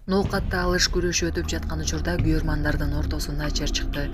Ноокатта алыш күрөшү өтүп жаткан учурда күйөрмандардын ортосунда жер чыкты.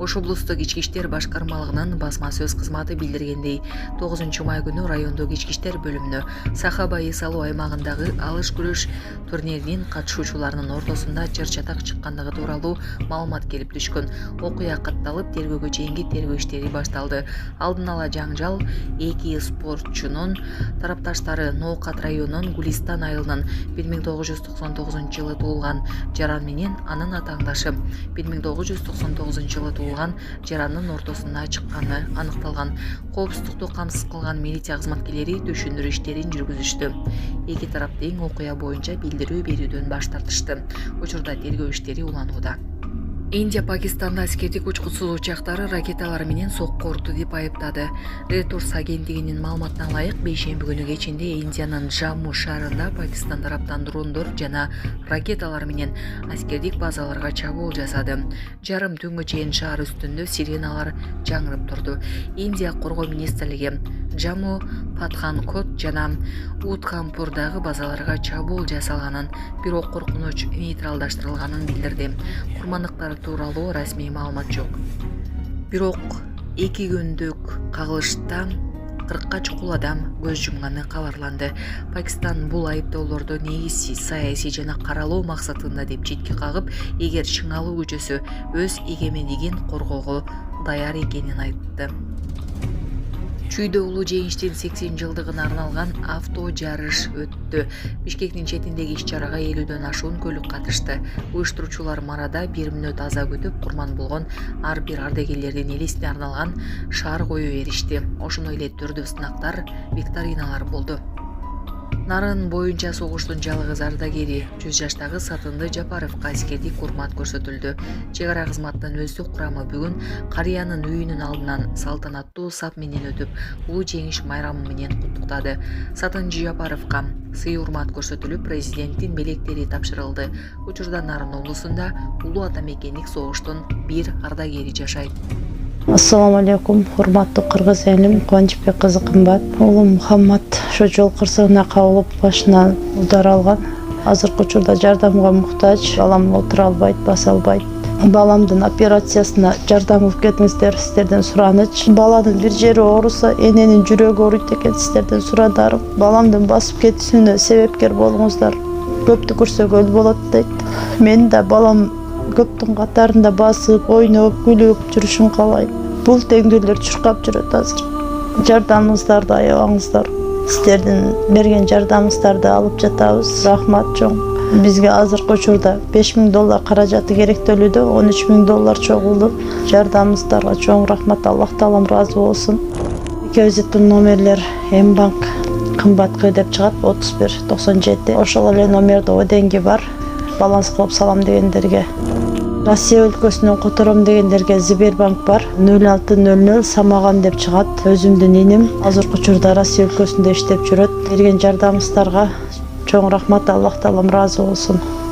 Ош облустук ички иштер башкармалыгынын басма сөз кызматы билдиргендей, 9-май күнү райондук ички иштер бөлүмүнө Сахабайы салуу аймагындагы алыш күрөш турниринин катышуучуларынын ортосунда жер чатак чыккандыгы тууралуу маалымат келип түшкөн. Окуя катталып, тергөөгө чейинки тергөө иштери башталды. Алдын ала жаңжал эки спортчунун тарапташтары Ноокат районунун Гулистан айылынын 1999-жылы туулган Жаран менен анын атааңдашы 1999-жылы туулган Жарандын ортосуна чыкканы аныкталган. Коопсуздукту камсыз кылган милиция кызматкерлери түшүндүрүү иштерин жүргүзүштү. Эки тарап тең окуя боюнча билдирүү берүүдөн баш тартышты. Учурда тергөө иштери уланууда. Индия Пакистанда аскердик учкучсуз учактары ракеталар менен сокку урду деп айыптады. Reuters агенттигинин маалыматына ылайык, бейшемби күнү кечинде Индиянын Джамму шаарында Пакистан тараптан дрондор жана ракеталар менен аскердик базаларга чабуул жасады. Жарым түнгө чейин шаар үстүндө сиреналар жаңырып турду. Индия коргоо министрлиги Джамму, Патханкот жана Удхампурдагы базаларга чабуул жасалганын, бирок коркунуч нейтралдаштырылганын билдирди. Курмандыктар тууралуу расмий маалымат жок. Бирок 2 күндүк кагылышта 40 чукул адам көз жумганы кабарланды. Пакистан бул айыптоолорду негизсиз, саясий жана каралоо максатында деп четке кагып, эгер чыңалуу күчөсө өз эгемендигин коргоого даяр экенин айтты. Чүйдө улуу жеңиштин 80 жылдыгына арналган авто жарыш өттү. Бишкектин четиндеги иш-чарага 50дөн ашуун көлүк катышты. Уюштуруучулар Марада 1 мүнөт аза күтүп, курман болгон ар бир ардагерлердин элесине арналган шаар коюу беришти. Ошондой эле түрдүү сынактар, викториналар болду. Нарын боюнча согуштун жалгыз ардагери 100 жаштагы Сатынды Жапаровго аскердик урмат көрсөтүлдү. Чек ара кызматынын өздүк курамы бүгүн карыянын үйүнүн алдынан салтанаттуу сап менен өтүп, улуу жеңиш майрамы менен куттуктады. Сатынды Жапаровго сый урмат көрсөтүлүп, президенттин белектери тапшырылды. Учурда Нарын облусунда улуу атамекендик согуштун бир ардагери жашайт. Ассаламу алейкум, урматтуу кыргыз элим, Кубанычбек кызы кымбат. Улум Мухаммад ошо жол кырсыгына кабылып, башынан удар алган. Азыркы учурда жардамга муктаж, балам отура албайт, баса албайт. Баламдын операциясына жардам кылып кетиңиздер, сиздерден сураныч. Баланын бир жери ооруса, эненин жүрөгү ооруйт экен, сиздерден сурадарым. Баламдын басып кетүүнө себепкер болуңуздар. Көптү көрсөгөл болот дейт. Мен да балам көптүн катарында басып, ойноп, күлүп жүрүшүн каалайм. Бул теңдүүлөр чуркап жүрөт азыр. Жардамыңыздарды аябаңыздар. Сиздердин берген жардамыңыздарды алып жатабыз. Рахмат чоң. Бизге азыркы учурда $5000 каражаты керектөлүүдө, $13,000 чогулду. Жардамыңыздарга чоң рахмат, Аллах таалам ыраазы болсун. Визиттин номерлер М-банк кымбаткы деп чыгат, 3197. Ошол эле номерде оденги бар. Баланс кылып салам дегендерге. Россия өлкөсүнөн котором дегендерге Сбербанк бар. 0600 Самаган деп чыгат. Өзүмдүн иним азыркы учурда Россия өлкөсүндө иштеп жүрөт. Берген жардамыңыздарга чоң рахмат, Аллах таалам ыраазы болсун.